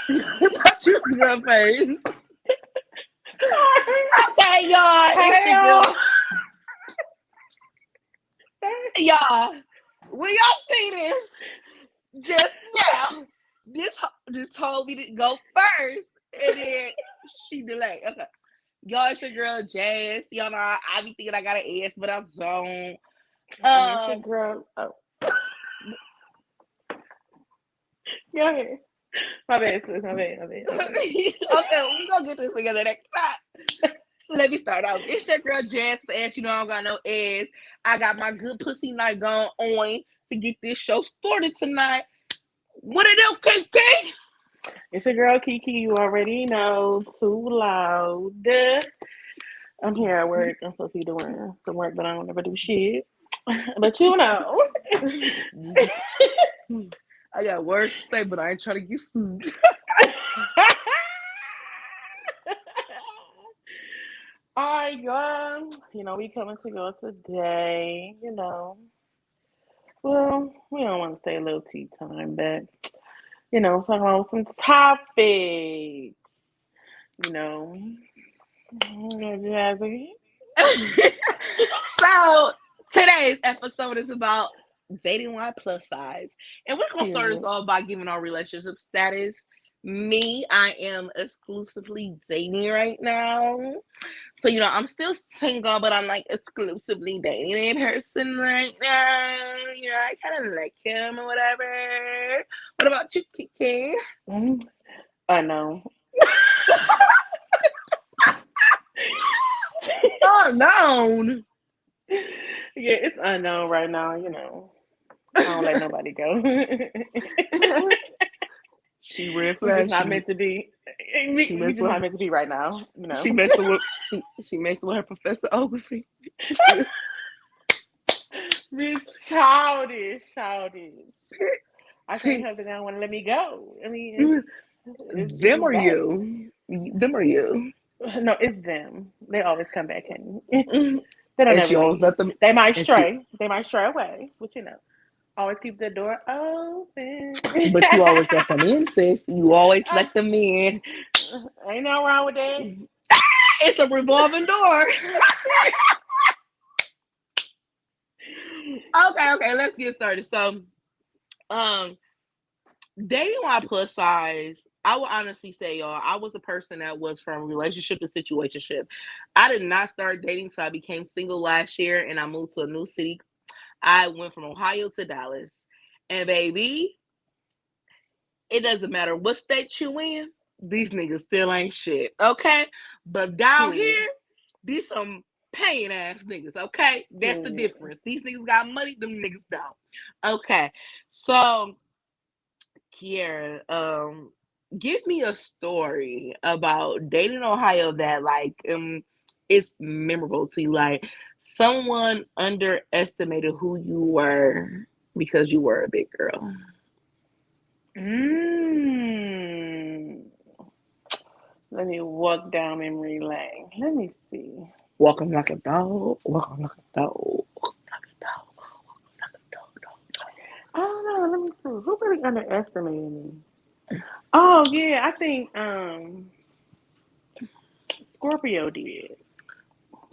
I thought you was gonna face. Sorry. Okay, y'all, it's Hey your girl. y'all. Y'all, when y'all see this, just yeah, this told me to go first, and then she delayed. Okay, y'all, it's your girl Jazz. Y'all know I be thinking I got an ass, but I don't. And it's your Um, girl. Oh, go ahead. My bad, sis. My bad. My bad. Okay. okay, we gonna get this together next time. Let me start out. It's your girl Jazz. As you know, I don't got no ass. I got my good pussy night going on to get this show started tonight. What it do, KK? It's your girl Kiki. You already know. Too loud. I'm here at work. I'm supposed to be doing some work, but I don't ever do shit. But you know. I got words to say, but I ain't trying to get sued. All right, y'all. We coming to go today. We don't want to say a little tea time, but talking about some topics. You know, Jazzy. So today's episode is about dating while plus size, and we're gonna start this Period. off by giving our relationship status. Me, I am exclusively dating right now. So, I'm still single, but I'm like exclusively dating a person right now. I kind of like him or whatever. What about you, Kiki? Mhm. I know. Unknown. Yeah, it's unknown right now. I don't let nobody go. She red We just flag. not meant to be. She We messing just with not meant to be right now. she messing with she messing with her Professor Ogilvy. Miss childish, childish. I can't help it. They don't want to let me go. I mean, it's Them just or that. you? Them or you? No, it's them. They always come back, honey. And They don't she ever always leave. let them. They might And she, stray. They might stray away, but always keep the door open. but you always let them in, sis. You always let them in. Ain't nothing wrong with that. It's a revolving door. Okay, let's get started. So, um, dating while plus size, I will honestly say, y'all, I was a person that was from relationship to situationship. I did not start dating till I became single last year and I moved to a new city. I went from Ohio to Dallas. And baby, it doesn't matter what state you in, these niggas still ain't shit. Okay? But down Period. here, these some paying ass niggas, okay? That's the Period. difference. These niggas got money, them niggas don't. Okay. So Kiera, give me a story about dating in Ohio that is memorable to you. Like someone underestimated who you were because you were a big girl. Mm. Let me walk down memory lane. Let me see. Walking like a dog, walking like a dog, like a dog, like a dog, dog, I don't know. Let me see. Who really underestimated me? Oh yeah, I think Scorpio did.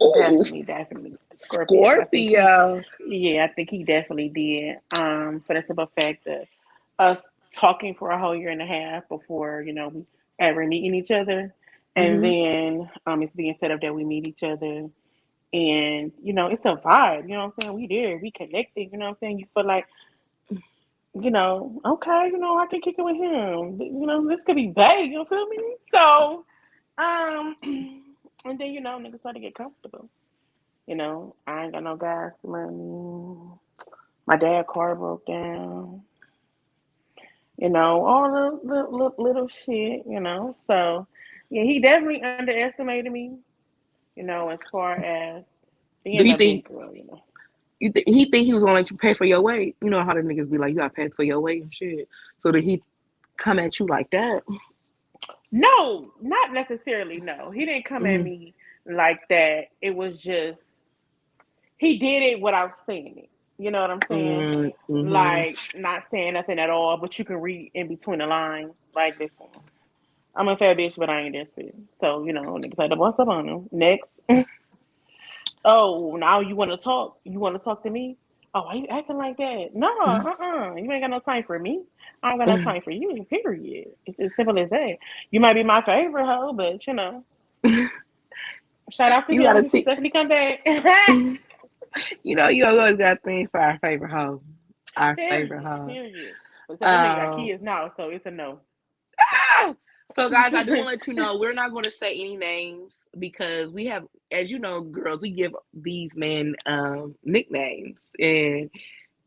dog. Ooh, Definitely, definitely. Scorpio. Scorpio. I think he definitely did. For the simple fact that us talking for a whole year and a half before, we ever meeting each other. And Hmm. then it's being set up that we meet each other. And, it's a vibe, you know what I'm saying? We there, we connected, you know what I'm saying? You feel like, okay, I can kick it with him. This could be vague, you feel me? So, um, and then, niggas start to get comfortable. I ain't got no gas money. My dad car broke down. All the little shit. So yeah, he definitely underestimated me. As far as Do being you a think big girl. he think he was gonna let you pay for your weight? You know how the niggas be like, you gotta pay for your weight and shit. So did he come at you like that? No, not necessarily. No, he didn't come at Hmm. me like that. It was just he did it without saying it. You know what I'm saying? Mm-hmm. Like not saying nothing at all, but you can read in between the lines. Like, listen. I'm a fat bitch, but I ain't desperate. So, niggas like, what's up on them? Next. Oh, now you want to talk? You want to talk to me? Oh, why you acting like that? No, You ain't got no time for me. I don't got no time for you, period. It's as simple as that. You might be my favorite hoe, but, shout out to You him. gotta He can teach. definitely come back. You always got a thing for our favorite hoe. Our favorite Period, hoe. period. But that nigga got Um, kids now, so it's a no. so guys, I do want to let you know we're not going to say any names because we have, as you know, girls, we give these men nicknames, and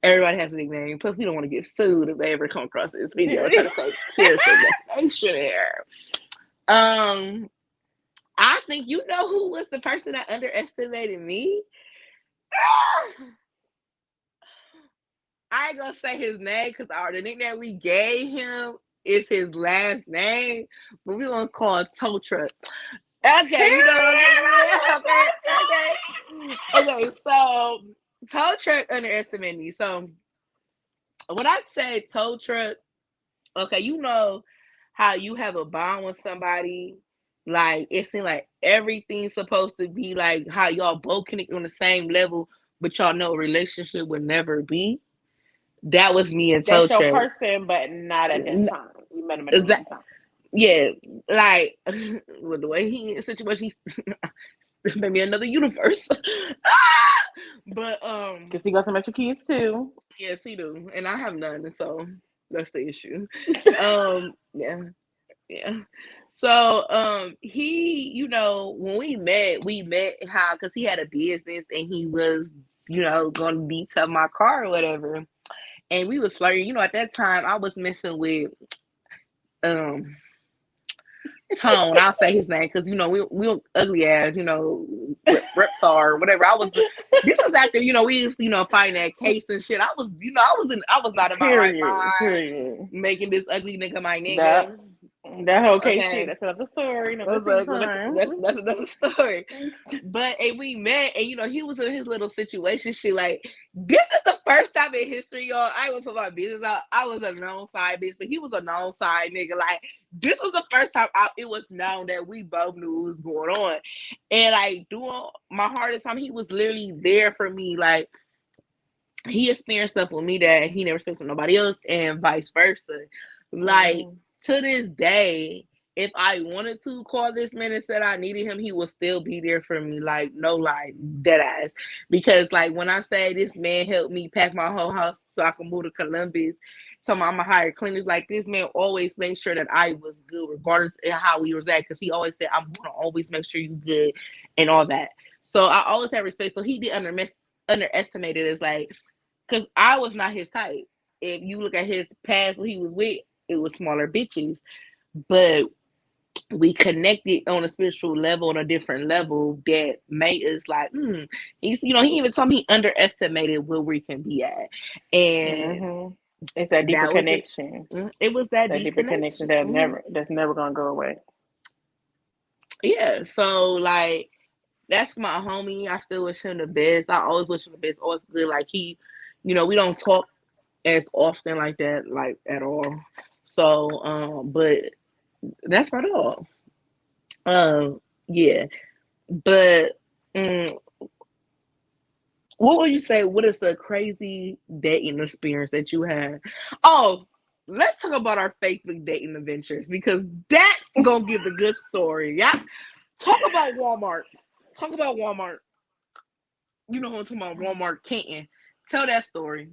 everybody has a nickname. Plus, we don't want to get sued if they ever come across this video and try to say character defamation here. I think you know who was the person that underestimated me. I ain't gonna say his name because the nickname we gave him is his last name, but we gonna call him Tow Truck. Okay, you know what I'm saying? Okay. So Tow Truck underestimated me. So when I say Tow Truck, okay, you know how you have a bond with somebody, like it seems like everything's supposed to be like how y'all both connect on the same level, but y'all know a relationship would never be. That was me and Tow That's your Truck. person, but not at that time. You met him at the wrong time. Yeah, like with the way he in a situation, maybe another universe. But Cause he got some extra kids too. yes, he do, and I have none, so that's the issue. Yeah, yeah. So he, when we met how because he had a business and he was, going to detail my car or whatever, and we was flirting. At that time I was messing with um Tone. I'll say his name because we ugly ass, reptar or whatever. This was after we used to fighting that case and shit. I was not in my right Period. mind Period. making this ugly nigga my That nigga. that whole case shit. Okay. That's another story. I Another was tea like, well, that's, time. that's that's another story. But and we met, and he was in his little situation. Shit, like this is the first time in history, y'all. I was put my business out. I was a known side bitch, but he was a known side nigga. Like this was the first time it was known that we both knew what was going on. And like doing my hardest time, he was literally there for me. Like he experienced stuff with me that he never experienced with nobody else, and vice versa. Like to this day, if I wanted to call this man and said I needed him, he would still be there for me. Like no lie, dead ass. Because like when I say this man helped me pack my whole house so I can move to Columbus, so I'm gonna hire cleaners. Like this man always made sure that I was good, regardless of how we was at. Because he always said I'm gonna always make sure you good and all that. So I always had respect. So he did underestimate it as like because I was not his type. If you look at his past, what he was with, it was smaller bitches. But we connected on a spiritual level, on a different level that made us like, he's, he even told me he underestimated where we can be at. And it's that deeper that was it. connection. It was that deep deeper connection that's never gonna go away. Yeah. So like that's my homie. I still wish him the best. I always wish him the best. Always good. Like he, we don't talk as often like that, like at all. So, but that's my dog. Yeah. But what would you say? What is the crazy dating experience that you had? Oh, let's talk about our Facebook dating adventures because that's gonna give the good story. Yeah. Talk about Walmart. Talk about Walmart. You know who I'm talking about, Walmart Canton. Tell that story.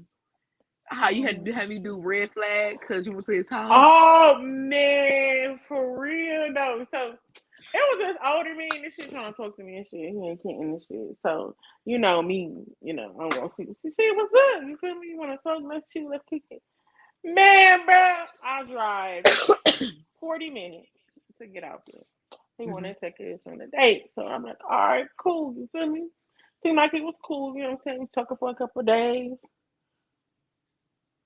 How you had to have you do red flag because you went to his house? Oh man, for real though. So it was this older man and shit trying to talk to me and shit. He ain't kidding and shit. So me, I'm gonna see what's up. You feel me? You want to talk? Let's shoot. Let's kick it. Man, bro, I drive 40 minutes to get out there. He wanted to take us on a date, so I'm like, all right, cool. You feel me? Seemed like it was cool. You know what I'm saying? We talking for a couple of days.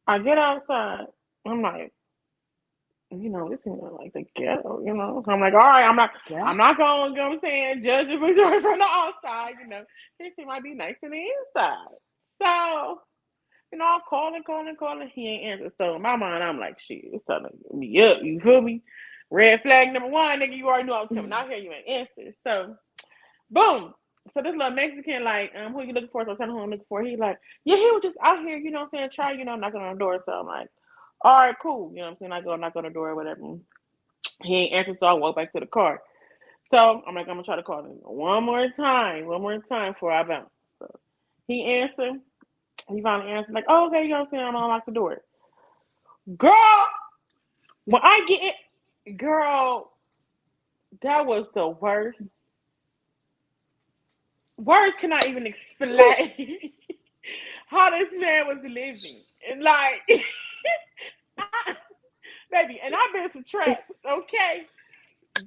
I get outside. I'm like, this is like the ghetto, So I'm like, all right, I'm not going, you know what I'm saying, judge a majority from the outside. This shit might be nice on the inside. So, I'm calling. He ain't answer. So in my mind, I'm like, shit, it's telling me up. You feel me? Red flag number one, nigga, you already knew I was coming out here. You ain't answer. So, boom. So this little Mexican, like, who you looking for? So I'm telling him who I'm looking for. He like, yeah, he was just out here, you know what I'm saying, try, knocking on the door. So I'm like, all right, cool. You know what I'm saying? I go knock on the door or whatever. He ain't answer, so I walk back to the car. So I'm like, I'm gonna try to call him one more time before I bounce. So he answered. He finally answered, like, oh, okay, you know what I'm saying? I'm gonna unlock the door. Girl, when I get it, girl, that was the worst. Words cannot even explain how this man was living. And like, baby, and I've been some traps, okay?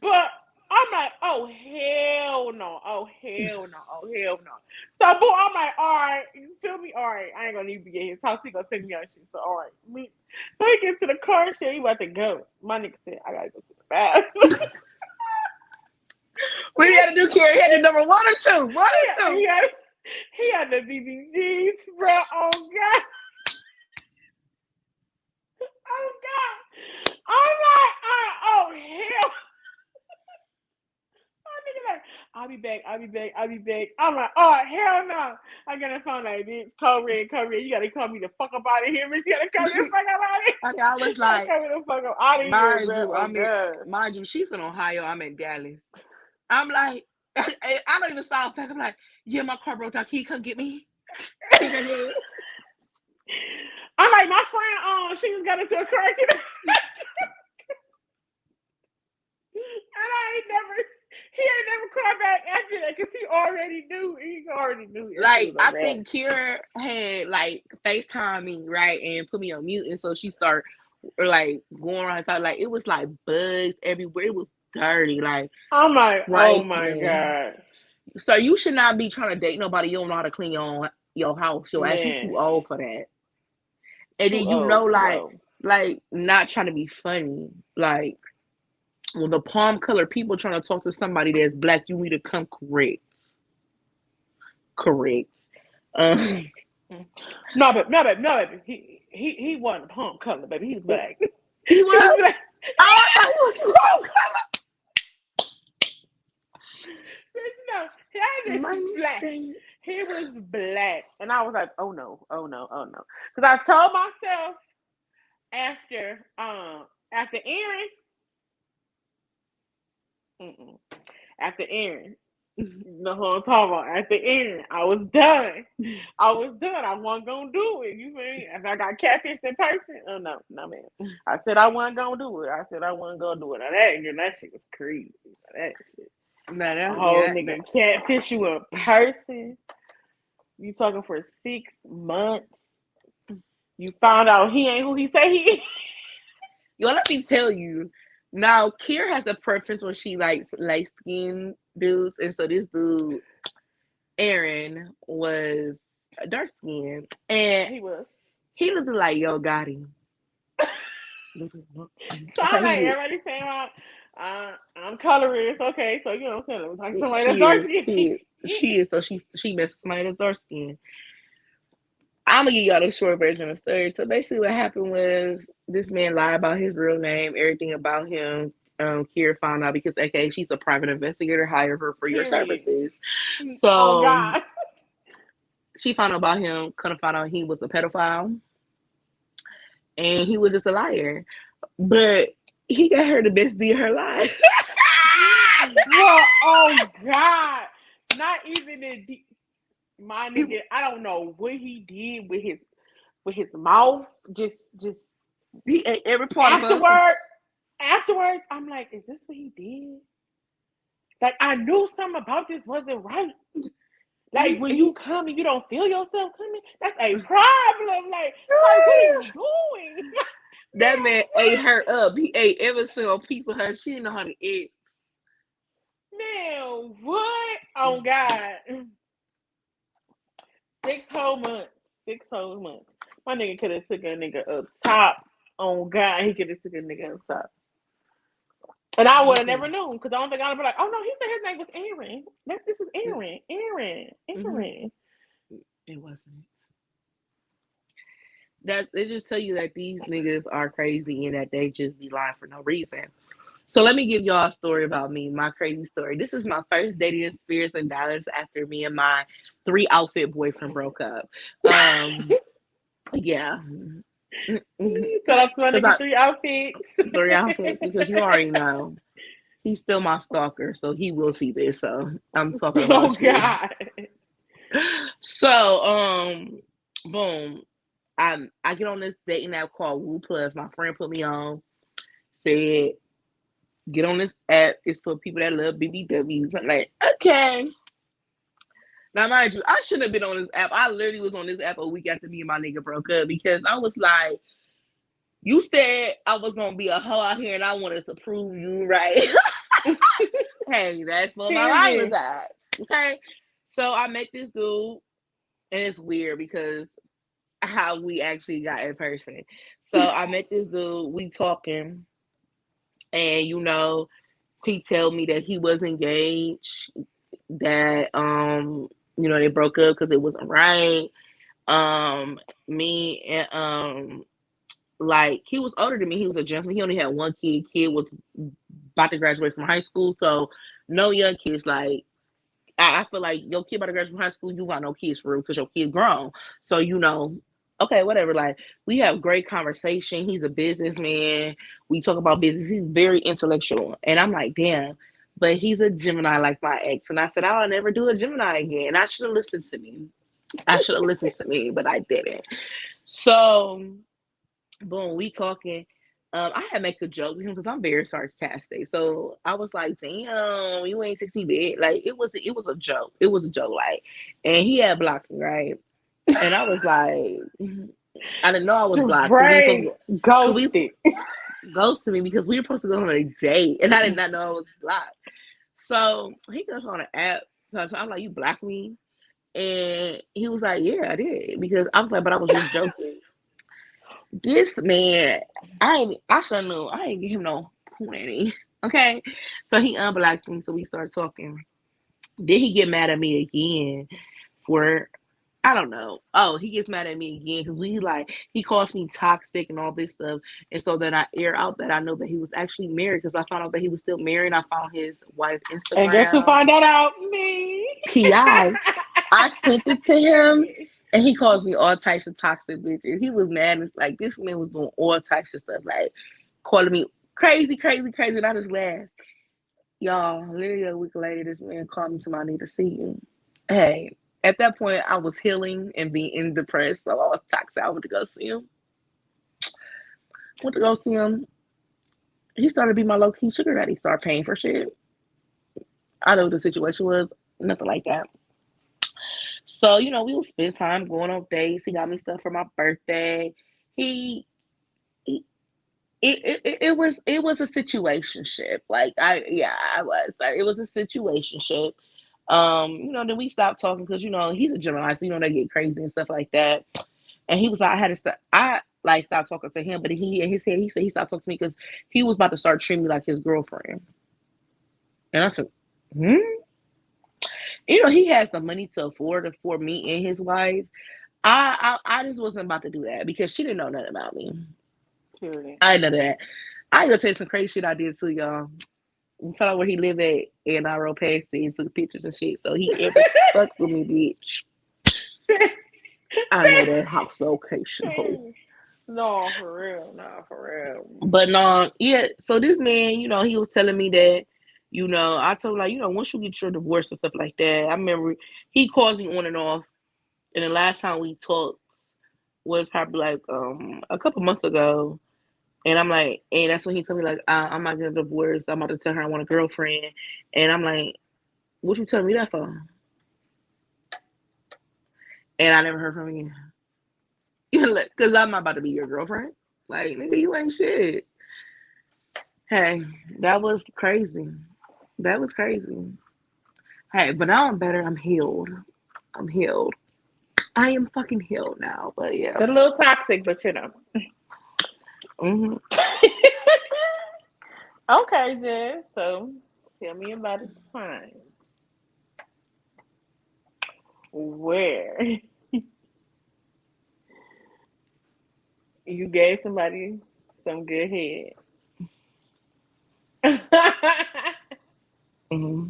But I'm like, oh hell no, oh hell no, oh hell no. So boy, I'm like, all right, you feel me? All right, I ain't gonna even be in his house. He gonna take me out shit. So all right, so he gets to the car, shit. He about to go. My nigga said, I gotta go to the bathroom. What you had to do, Carrie? He had to number one or two. One or two. He had the BBGs, bro. Oh God. Oh God. I'm like, oh hell. Like, I'll be back. I'm like, oh hell no. I got a phone like, bitch, code red. You gotta call me the fuck up out of here, bitch. You gotta call me the fuck up out of here. Okay, I was like, call me the fuck up out of here, bro. Mind you, she's in Ohio. I'm in Dallas. I'm like, I don't even stop back. I'm like, yeah, my car broke down. Can you come get me? I'm like, my friend, she just got into a car accident. And he ain't never called back after that because he already knew. Like, I think Kira had like FaceTime me, right, and put me on mute, and so she started like going around. Like it was like bugs everywhere. It was dirty. Like I'm like, oh my God. So you should not be trying to date nobody you don't know how to clean your house. Your ass, you too old for that. And then like not trying to be funny, like. When the palm color people trying to talk to somebody that's black, you need to come correct. No, baby. He wasn't palm color, baby. He was black. He was black. Oh, I thought he was palm color. No, he was black. He was black, and I was like, oh no. Because I told myself after Aaron. After Aaron, the whole talk about after Aaron, I was done. I wasn't gonna do it. You feel me? If I got catfished in person, oh no, man. I said I wasn't gonna do it. Now that shit was crazy. That shit. Nigga catfish you in person. You talking for 6 months. You found out he ain't who he say he is. Yo, let me tell you. Now, Kier has a preference when she likes light-skinned dudes, and so this dude, Aaron, was dark-skinned, and he looked like Yo Gotti. So I'm like, everybody saying, I'm colorist, okay, so you know what I'm saying, like somebody that's dark-skinned. She is, so she messed somebody that's dark-skinned. I'm gonna give y'all the short version of the story. So basically, what happened was this man lied about his real name, everything about him. Kiera found out because, okay, she's a private investigator, hire her for your services. So, she found out about him. Couldn't find out he was a pedophile, and he was just a liar. But he got her the best deal of her life. Well, oh God! Not even the. My nigga, I don't know what he did with his mouth. Just he ate every part afterwards, I'm like, is this what he did? Like, I knew something about this wasn't right. Like, when you come and you don't feel yourself coming, that's a problem. Like what are you doing? That man ate her up. He ate every single piece of her. She didn't know how to eat. Man, what? Oh God. 6 whole months. My nigga could have took a nigga up top. Oh God, he could have took a nigga up top. And I would have never known because I don't think I'd be like, oh no, he said his name was Aaron. This is Aaron. Mm-hmm. It wasn't. It just tell you that these niggas are crazy and that they just be lying for no reason. So let me give y'all a story about me, my crazy story. This is my first dating experience in Dallas after me and my three outfit boyfriend broke up. Yeah. So that's my Because nigga I 3 outfits. three outfits because you already know he's still my stalker, so he will see this. So I'm talking Oh about you. God. So boom. I get on this dating app called Woo Plus. My friend put me on, said get on this app. It's for people that love BBWs. I'm like, okay. Now, mind you, I shouldn't have been on this app. I literally was on this app a week after me and my nigga broke up because I was like, you said I was gonna be a hoe out here and I wanted to prove you right. Hey, that's what my mind was Period. at. Okay. So I met this dude and it's weird because how we actually got in person. So I met this dude, we talking, and he tell me that he was engaged, that they broke up because it wasn't right. Me and like he was older than me. He was a gentleman. He only had one kid. Kid was about to graduate from high school, so no young kids. Like I feel like your kid about to graduate from high school, you got no kids for real because your kid grown. So okay, whatever. Like we have great conversation. He's a businessman. We talk about business. He's very intellectual, and I'm like, damn. But he's a Gemini like my ex, and I said I'll never do a Gemini again. I should have listened to me. I should have listened to me, but I didn't. So boom, we talking. I had make a joke with him because I'm very sarcastic. So I was like, "Damn, you ain't 60 bit." Like it was a joke. It was a joke. Like, and he had blocked me, right? And I was like, I didn't know I was blocked because we were supposed Straight to because we ghosted. ghosted me because we were supposed to go on a date, and I did not know I was blocked. So he goes on an app. So I'm like, "You blocked me?" And he was like, "Yeah, I did," because I was like, "But I was just joking." This man, I should have known. I ain't give him no 20. Okay. So he unblocked me. So we started talking. Then he get mad at me again for I don't know. Oh, he gets mad at me again because he calls me toxic and all this stuff. And so then I air out that I know that he was actually married because I found out that he was still married. I found his wife's And guess who Instagram. found that out? Me. I sent it to him and he calls me all types of toxic bitches. He was mad. It's like this man was doing all types of stuff, like calling me crazy, crazy, crazy. And I just laughed. Y'all, literally a week later, this man called me to my need to see you. Hey, at that point, I was healing and being depressed, so I was toxic. I went to go see him. Went to go see him. He started to be my low key sugar daddy. Started paying for shit. I know what the situation was. Nothing like that. So, we would spend time going on dates. He got me stuff for my birthday. He, he it was a situationship. Like I was. Like, it was a situationship. Then we stopped talking because he's a Gemini, so they get crazy and stuff like that. And he was like, I had to stop. I like stopped talking to him, but he in his head he said he stopped talking to me because he was about to start treating me like his girlfriend. And I said, hmm. He has the money to afford it for me and his wife. I just wasn't about to do that because she didn't know nothing about me. Period. I didn't know that. I gonna tell you some crazy shit I did too, y'all. You found out where he lived at, and I wrote past it and took pictures and shit. So he ever fucked with me, bitch. I know that house location, ho. No, for real. No, for real. But no, yeah. So this man, he was telling me that, I told him like, once you get your divorce and stuff like that. I remember he calls me on and off, and the last time we talked was probably like a couple months ago. And I'm like, and that's when he told me like, I'm not getting divorced. I'm about to tell her I want a girlfriend. And I'm like, what you telling me that for? And I never heard from him again. Because I'm not about to be your girlfriend. Like, nigga, you ain't shit. Hey, that was crazy. That was crazy. Hey, but now I'm better. I'm healed. I'm healed. I am fucking healed now. But yeah. Still a little toxic, but Hmm. Okay, Jen. So tell me about a time where you gave somebody some good head. Mm-hmm.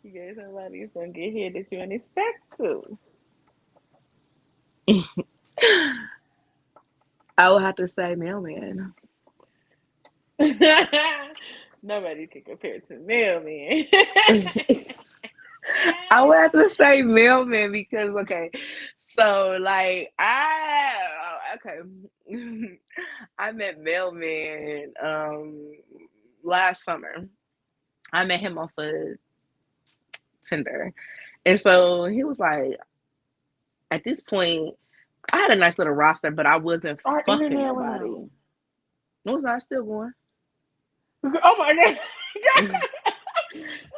You gave somebody who's gonna get hit that you didn't expect to. I would have to say mailman. Nobody can compare to mailman. I would have to say mailman because okay, so like okay, I met mailman last summer. I met him off of Tinder, and so he was like, at this point, I had a nice little roster, but I wasn't Our fucking internet went nobody. out. No, was I still going? Oh my god.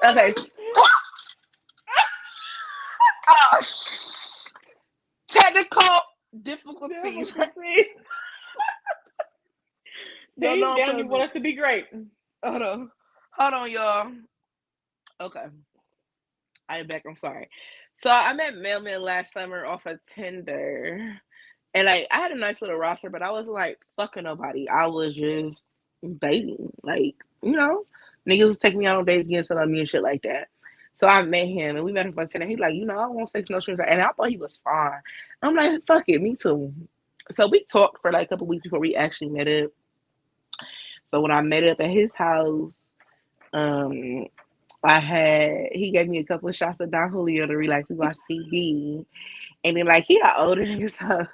Okay. Oh, technical difficulties. Difficulty. Y'all See, know I'm damn, you want present. us to be great. Hold on, y'all. Okay, I am back. I'm sorry. So I met Mailman last summer off of Tinder, and like I had a nice little roster, but I wasn't like fucking nobody. I was just dating, like niggas was taking me out on dates, getting some of me and shit like that. So I met him, and we met him on Tinder. He's like, I won't sex no strings, and I thought he was fine. I'm like, fuck it, me too. So we talked for like a couple weeks before we actually met up. So when I met up at his house, um, he gave me a couple of shots of Don Julio to relax. We watched TV, and then like he got older and stuff.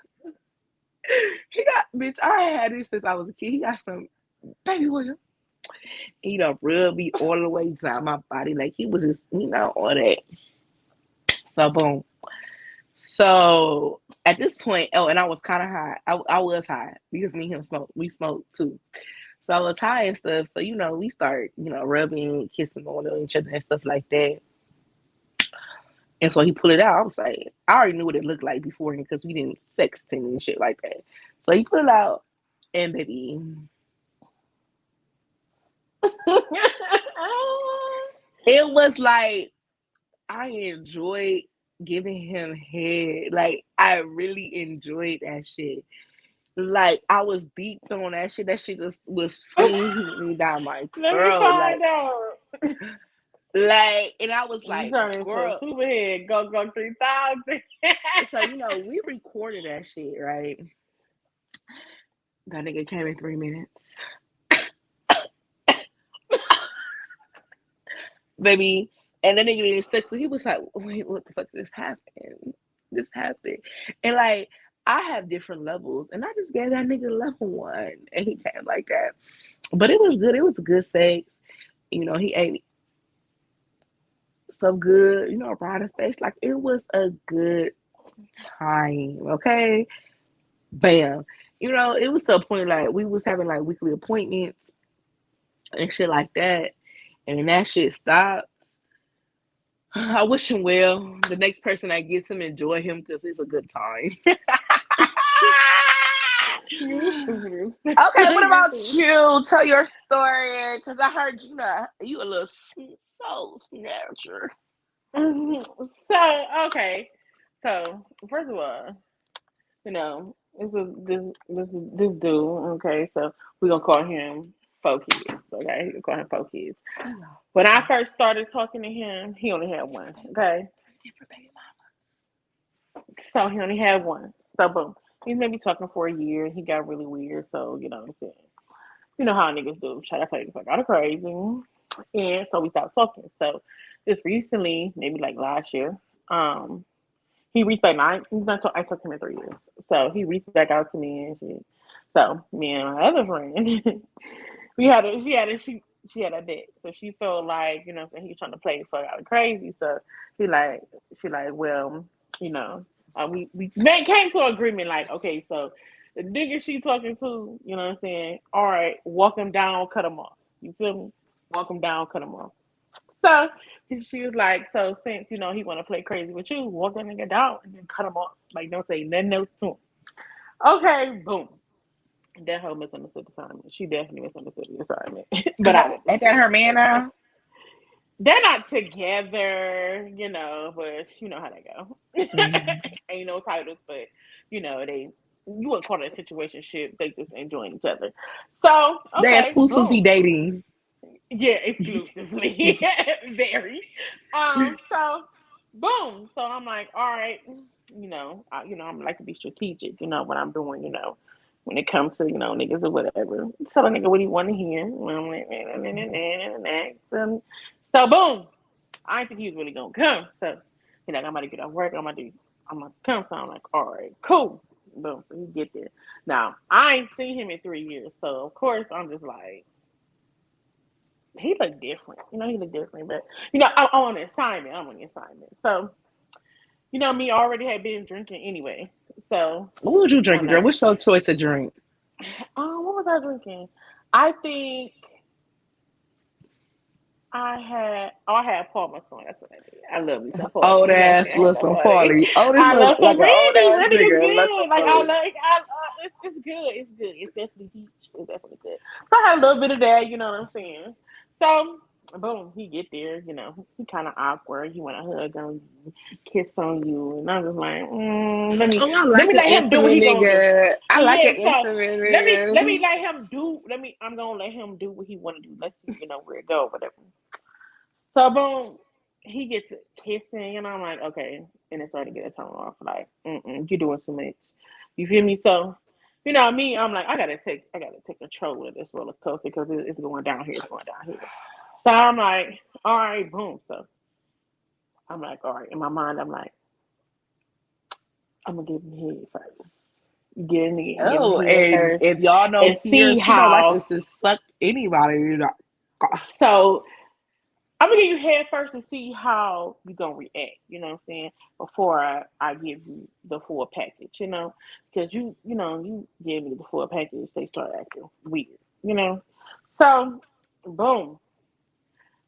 He got bitch. I had this since I was a kid. He got some baby William. He done rubbed me all the way down my body, like he was just all that. So boom. So at this point, oh, and I was kind of high. I was high because me and him smoked. We smoked too. So I was high and stuff. So we start rubbing, kissing on each other and stuff like that. And so he pulled it out. I was like, I already knew what it looked like beforehand because we didn't sexting and shit like that. So he pulled it out, and baby, it was like I enjoyed giving him head. Like I really enjoyed that shit. Like I was deep on that shit. That shit just was slinging me down my Let me throat. find out. And I was You like, turn into a girl. superhead. Go 3000. So we recorded that shit, right? That nigga came in 3 minutes, baby. And that nigga didn't stick. So he was like, wait, what the fuck just happened? This happened. And like, I have different levels. And I just gave that nigga level one. And he came like that. But it was good. It was good sex. He ate some good, around his face. Like, it was a good time. Okay. Bam. It was to a point like we was having like weekly appointments and shit like that. And then that shit stopped. I wish him well. The next person that gets him, enjoy him because it's a good time. You stupid. Okay, what You about stupid. you? Tell your story because I heard you a little soul snatcher. So, okay. So, first of all, this dude, okay, so we're gonna call him Four Kids, okay? We gonna call him Four Kids. When I first started talking to him, he only had one, okay? So he only had one. So boom. He's maybe talking for a year. He got really weird, so you know what I'm saying. You know how niggas do, try to play the fuck out of crazy. And so we stopped talking. So just recently, maybe like last year, um, he reached back. I took him in 3 years, so he reached back out to me and shit. So me and my other friend, she had a date, so she felt like he was trying to play the fuck out of crazy. So she like well you know we came to an agreement like okay so the nigga she talking to you know what I'm saying all right walk him down cut him off you feel me walk him down cut him off so she was like, so since he want to play crazy with you, walk that nigga down and then cut him off. Like don't say nothing else to him. Okay, boom. That hoe misunderstood the assignment. She definitely misunderstood the assignment. But I didn't. Ain't that her man now? They're not together, but you know how they go. Mm-hmm. Ain't no titles, but they you wouldn't call it a situation ship. They just enjoying each other. So They okay, exclusively boom. dating. Yeah, exclusively. Very. So boom. So I'm like, all right, I'm like to be strategic, what I'm doing, when it comes to, niggas or whatever. Tell a nigga what he wanna hear. And I'm like, so boom. I didn't think he was really gonna come. So he's like, I'm about to get off work, I'm gonna come. So I'm like, all right, cool. Boom. So he get there. Now, I ain't seen him in 3 years. So of course I'm just like, he looked different. He looked different. But I'm on an assignment. I'm on the assignment. So, me already had been drinking anyway. So What was you I'm drinking, girl? like, What's your choice of drink? what was I drinking? I think I had Paul Masson. That's what I did. I love me some Paulie. Old You know what I'm ass, saying? I had some listen, Paulie. Paulie. Oh, this I look love like some an old Randy. ass Randy is nigga. Listen, good. Like I Paulie. like, it's good. It's good. It's definitely peach. It's definitely good. So I had a little bit of that. You know what I'm saying? So boom, he get there. He kind of awkward. He want to hug on you, kiss on you, and I'm just like, let me Oh, I let like me an let him do what intimate he gonna do. nigga. I like Yeah, an so intimate let me nigga. let him do. I'm gonna let him do what he want to do. Let's see, where it go, whatever. So boom, he gets kissing, and I'm like, okay, and it started to get a tone off. Like, you're doing too much. You feel me? So, me, I'm like, I gotta take control of this roller coaster because it's going down here, it's going down here. So I'm like, all right, boom. So I'm like, all right. In my mind, I'm like, I'm gonna give him head first. Give him Oh, head and first, if y'all know and Kiera, see she don't like how. us to suck anybody. So I'm gonna give you head first to see how you gonna react. You know what I'm saying? Before I give you the full package. Because you give me the full package, they start acting weird. You know. So, boom.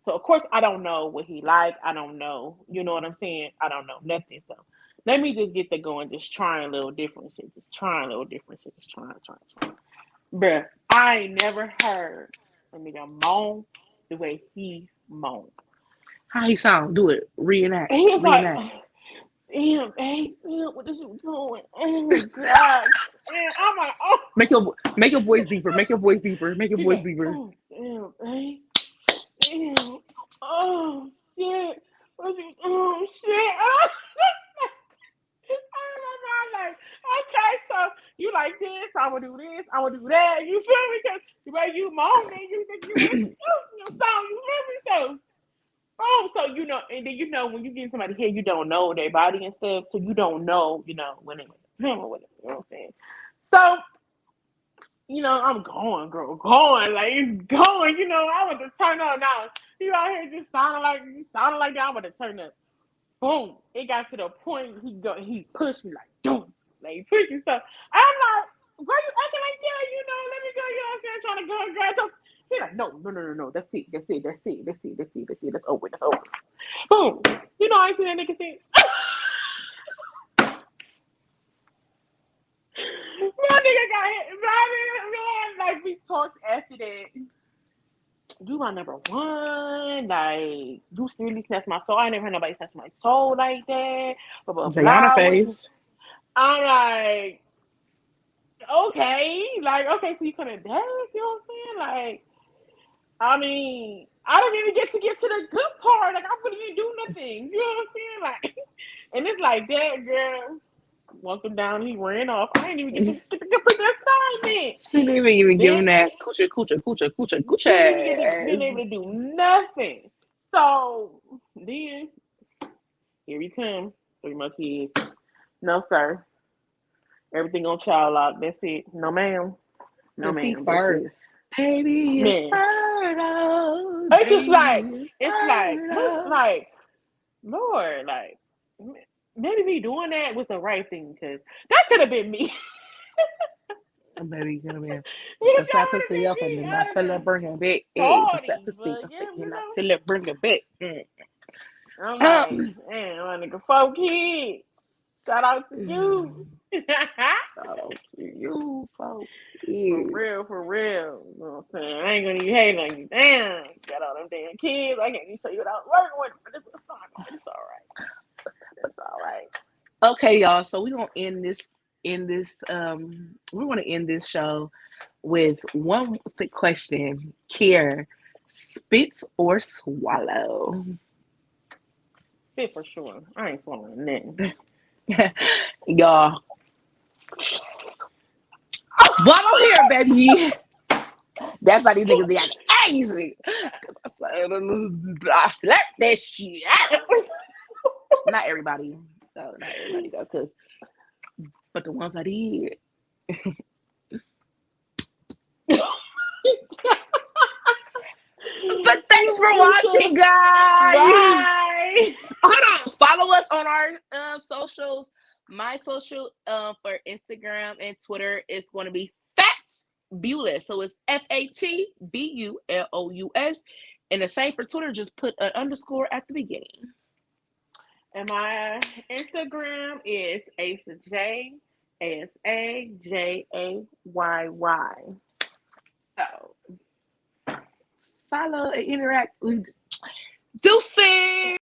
So of course I don't know what he like. I don't know. You know what I'm saying? I don't know nothing. So let me just get the going. Just trying a little different shit. Just trying a little different shit. Just trying. Bruh, I ain't never heard a nigga moan the way he moaned. How he sound? Do it. Reenact. And he was like, Reenact. damn, hey, damn, what is you doing? Oh God. And I'm like, oh, Make your voice deeper. Make your voice deeper. Make your he's voice like, deeper. oh, damn, hey, damn, oh shit, what you, oh shit. Oh my God, like, okay, so you like this, I'm gonna do this, I'm gonna do that. You feel me? Cause the way you moaning, you think you really your song, you feel me? So so and then when you get somebody here, you don't know their body and stuff, so you don't know, when it him or whatever. You know what I'm saying? So, I'm going, girl, going, like it's going. I want to turn up now. You out here just sounding like that. I want to turn up. Boom! It got to the point he pushed me like, boom, like he pushed me. So I'm like, why you acting like that? Let me go. You know what I'm saying? Trying to go and grab something. He's like, no. That's it. That's over. Boom. I ain't seen that nigga since. My nigga got hit. Man, like we talked after that. You my number one. Like, you really snatched my soul. I ain't never heard nobody snatch my soul like that. Blah, blah, Jayana blah. face. I'm like, okay. Like, okay, so you coming back? You know what I'm saying? Like, I mean, I didn't even get to the good part. Like, I really didn't do nothing. You know what I'm saying? Like, and it's like that, girl. Walked him down, he ran off. I didn't even get to complete the assignment. She didn't even give him Then that coochie. she didn't even been able to do nothing. So then here we come. 3 more kids. No, sir. Everything on child lock. That's it. No, ma'am. No, Cause he ma'am. That's fart. it. Baby is Man, fertile. it's just Baby like is it's fertile. like Lord, like maybe me doing that was the right thing because that could have been me. Baby gonna be That just that would have pussy been up and me. then I I'd have feel been it bring it back. Hey, just that salty, pussy but up yeah, and I feel it bring it back. I'm like, man, my nigga, 4 kids. Shout out to you. Shout out to you, folks. For Yeah. real, for real. You know what I'm saying? I ain't gonna even hate on you. Damn, you got all them damn kids. I can't even show you what I was working with for this assignment, but it's all right. It's all right. Okay, y'all. So we're gonna end this we want to end this show with one quick question. Kier, Spit or swallow? Spit for sure. I ain't swallowing nothing. Y'all, swallow here, baby. That's why these niggas be like, crazy. Cause I slapped that shit out. Not everybody. No, not everybody though. But the ones I did. But thanks for watching, guys. Bye. Follow us on our socials. My social for Instagram and Twitter is going to be Fatbulous. So it's FATBULOUS. And the same for Twitter, just put an underscore at the beginning. And my Instagram is AsaJ, ASAJAYY. So follow and interact with Deuces.